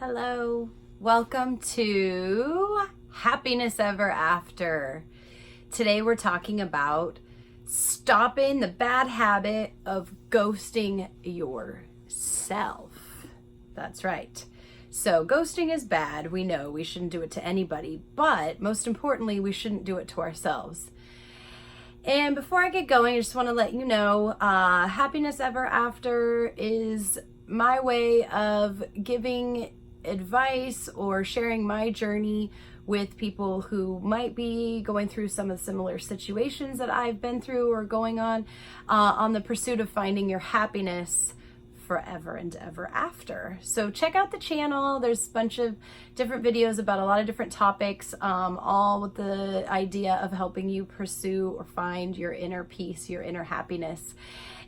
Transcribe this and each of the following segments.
Hello, welcome to Happiness Ever After. Today we're talking about stopping the bad habit of ghosting yourself. That's right. So ghosting is bad. We know we shouldn't do it to anybody, but most importantly, we shouldn't do it to ourselves. And before I get going, I just want to let you know, Happiness Ever After is my way of giving advice or sharing my journey with people who might be going through some of the similar situations that I've been through or going on the pursuit of finding your happiness forever and ever after. So check out the channel. There's a bunch of different videos about a lot of different topics, all with the idea of helping you pursue or find your inner peace, your inner happiness,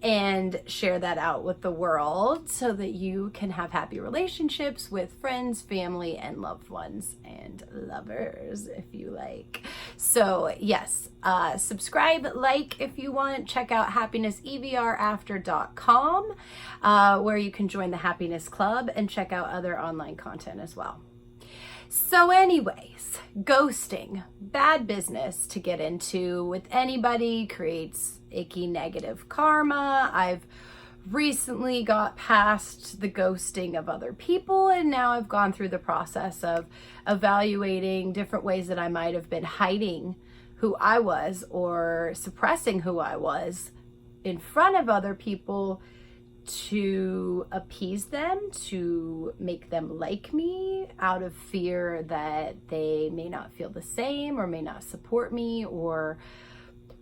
and share that out with the world so that you can have happy relationships with friends, family, and loved ones, and lovers if you like. So yes, subscribe, like if you want. Check out happinessEVRafter.com where you can join the Happiness Club and check out other online content as well. So anyways, ghosting, bad business to get into with anybody, creates icky negative karma. I've recently got past the ghosting of other people, and now I've gone through the process of evaluating different ways that I might have been hiding who I was or suppressing who I was in front of other people to appease them, to make them like me out of fear that they may not feel the same or may not support me or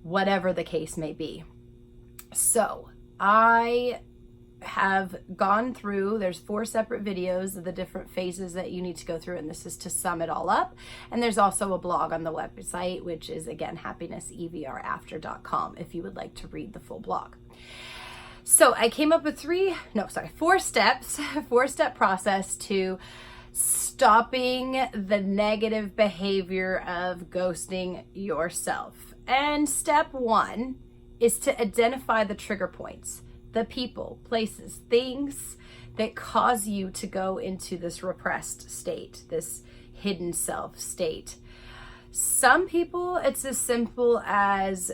whatever the case may be. So I have gone through, there's 4 separate videos of the different phases that you need to go through, and this is to sum it all up. And there's also a blog on the website, which is again happinessEVRafter.com if you would like to read the full blog. So I came up with 4 steps, 4-step process to stopping the negative behavior of ghosting yourself. And step 1 is to identify the trigger points, the people, places, things that cause you to go into this repressed state, this hidden self state. Some people, it's as simple as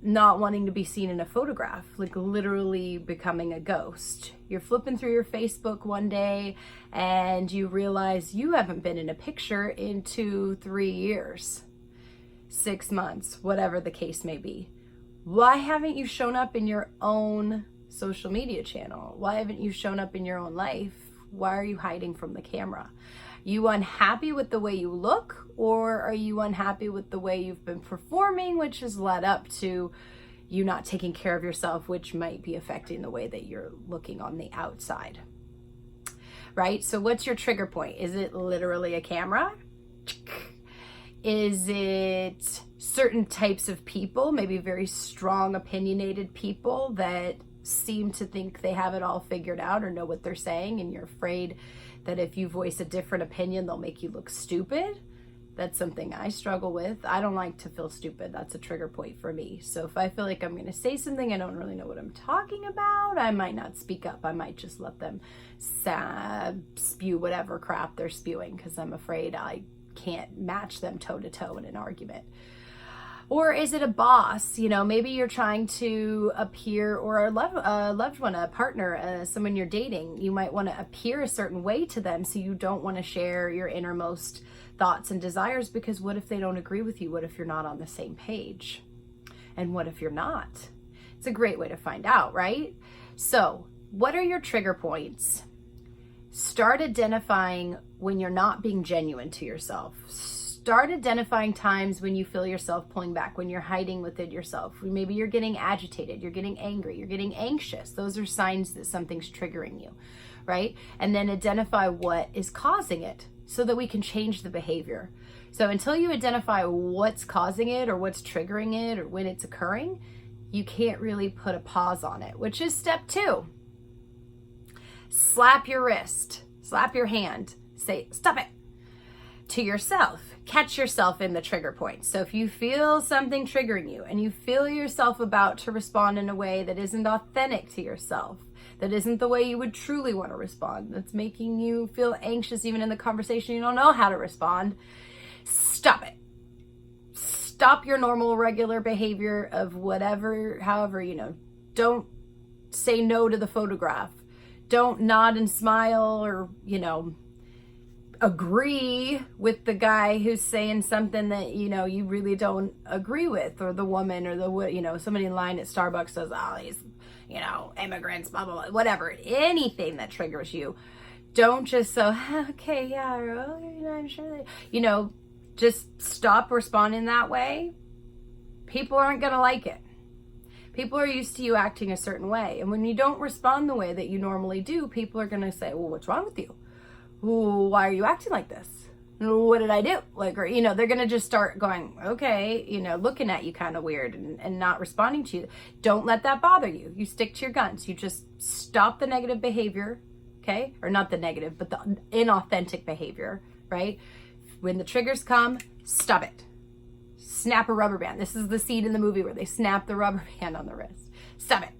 not wanting to be seen in a photograph, like literally becoming a ghost. You're flipping through your Facebook one day and you realize you haven't been in a picture in 2-3 years, 6 months, whatever the case may be. Why haven't you shown up in your own social media channel? Why haven't you shown up in your own life? Why are you hiding from the camera? You unhappy with the way you look, or are you unhappy with the way you've been performing, which has led up to you not taking care of yourself, which might be affecting the way that you're looking on the outside, right? So what's your trigger point? Is it literally a camera? Is it certain types of people, maybe very strong, opinionated people that seem to think they have it all figured out or know what they're saying, and you're afraid that if you voice a different opinion, they'll make you look stupid? That's something I struggle with. I don't like to feel stupid. That's a trigger point for me. So if I feel like I'm going to say something, I don't really know what I'm talking about, I might not speak up. I might just let them spew whatever crap they're spewing because I'm afraid I can't match them toe to toe in an argument. Or is it a boss? You know, maybe you're trying to appear, or a loved one, a partner, someone you're dating. You might want to appear a certain way to them, so you don't want to share your innermost thoughts and desires, because what if they don't agree with you? What if you're not on the same page? And what if you're not? It's a great way to find out, right? So what are your trigger points? Start identifying when you're not being genuine to yourself. Start identifying times when you feel yourself pulling back, when you're hiding within yourself. Maybe you're getting agitated, you're getting angry, you're getting anxious. Those are signs that something's triggering you, right? And then identify what is causing it so that we can change the behavior. So until you identify what's causing it or what's triggering it or when it's occurring, you can't really put a pause on it, which is step 2. Slap your wrist, slap your hand, say, stop it, to yourself. Catch yourself in the trigger point. So if you feel something triggering you and you feel yourself about to respond in a way that isn't authentic to yourself, that isn't the way you would truly want to respond, that's making you feel anxious even in the conversation, you don't know how to respond, stop it. Stop your normal, regular behavior of whatever, however, don't say no to the photograph. Don't nod and smile or, agree with the guy who's saying something that, you really don't agree with, or the woman, or somebody in line at Starbucks says, oh, these, immigrants, blah, blah, blah, whatever, anything that triggers you. Don't just so, okay, yeah, I'm sure that, just stop responding that way. People aren't going to like it. People are used to you acting a certain way. And when you don't respond the way that you normally do, people are going to say, well, what's wrong with you? Ooh, why are you acting like this? What did I do? They're going to just start going, okay, looking at you kind of weird and not responding to you. Don't let that bother you. You stick to your guns. You just stop the negative behavior, okay? Or not the negative, but the inauthentic behavior, right? When the triggers come, stop it. Snap a rubber band. This is the scene in the movie where they snap the rubber band on the wrist. Stop it.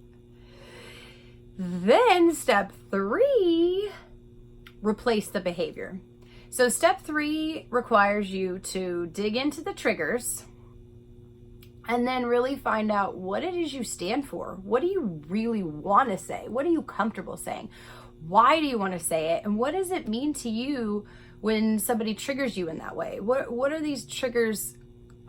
Then step 3, replace the behavior. So step 3 requires you to dig into the triggers and then really find out what it is you stand for. What do you really want to say? What are you comfortable saying? Why do you want to say it? And what does it mean to you when somebody triggers you in that way? What are these triggers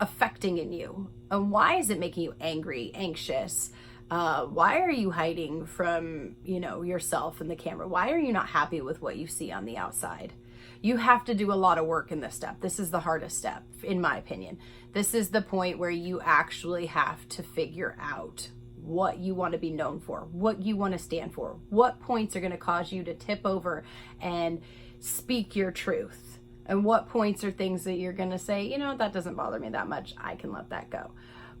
affecting in you? And why is it making you angry, anxious? Why are you hiding from, yourself in the camera? Why are you not happy with what you see on the outside? You have to do a lot of work in this step. This is the hardest step, in my opinion. This is the point where you actually have to figure out what you want to be known for, what you want to stand for, what points are going to cause you to tip over and speak your truth, and what points are things that you're going to say, that doesn't bother me that much, I can let that go.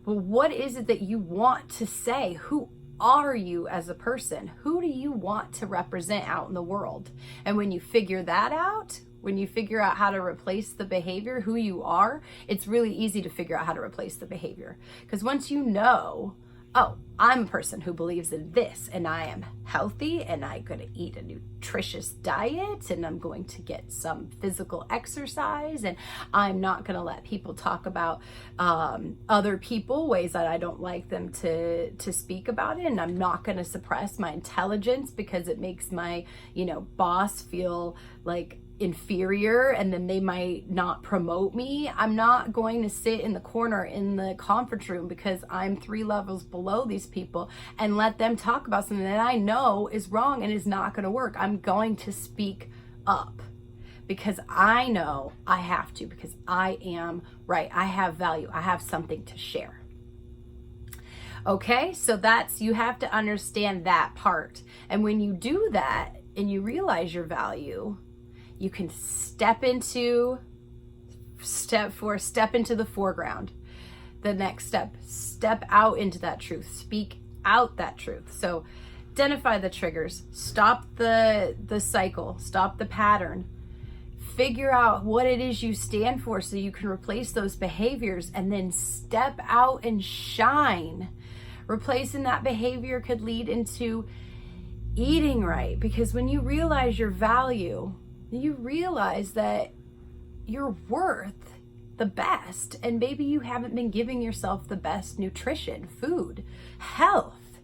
But what is it that you want to say? Who are you as a person? Who do you want to represent out in the world? And when you figure that out, when you figure out how to replace the behavior, who you are, it's really easy to figure out how to replace the behavior. Because once you know, oh, I'm a person who believes in this, and I am healthy, and I'm going to eat a nutritious diet, and I'm going to get some physical exercise, and I'm not going to let people talk about other people, ways that I don't like them to speak about it, and I'm not going to suppress my intelligence because it makes my, boss feel like inferior, and then they might not promote me. I'm not going to sit in the corner in the conference room because I'm 3 levels below these people and let them talk about something that I know is wrong and is not going to work. I'm going to speak up because I know I have to, because I am right. I have value. I have something to share. Okay, so you have to understand that part. And when you do that and you realize your value, you can step into the foreground. The next step out into that truth, speak out that truth. So identify the triggers, stop the cycle, stop the pattern, figure out what it is you stand for so you can replace those behaviors, and then step out and shine. Replacing that behavior could lead into eating right, because when you realize your value, you realize that you're worth the best, and maybe you haven't been giving yourself the best nutrition, food, health.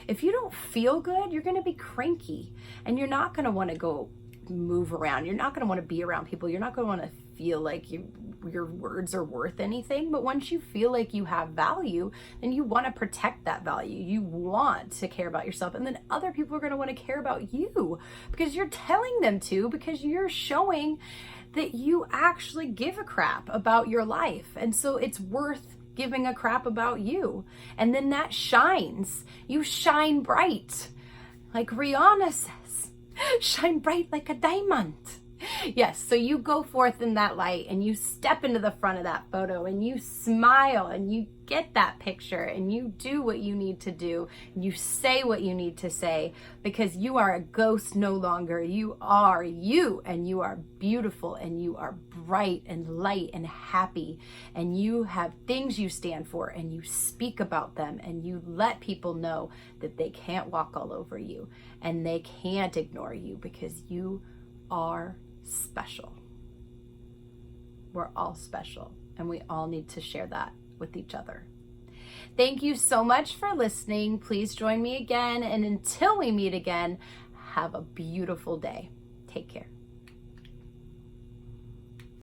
If you don't feel good, you're going to be cranky, and you're not going to want to go move around. You're not going to want to be around people. You're not going to want to feel like your words are worth anything. But once you feel like you have value, then you want to protect that value. You want to care about yourself, and then other people are going to want to care about you because you're telling them to, because you're showing that you actually give a crap about your life. And so it's worth giving a crap about you. And then that shines. You shine bright. Like Rihanna says, shine bright like a diamond. Yes, so you go forth in that light and you step into the front of that photo and you smile and you get that picture and you do what you need to do. You say what you need to say, because you are a ghost no longer. You are you, and you are beautiful, and you are bright and light and happy, and you have things you stand for, and you speak about them, and you let people know that they can't walk all over you and they can't ignore you, because you are special. We're all special, and we all need to share that with each other. Thank you so much for listening. Please join me again, and until we meet again, have a beautiful day. Take care.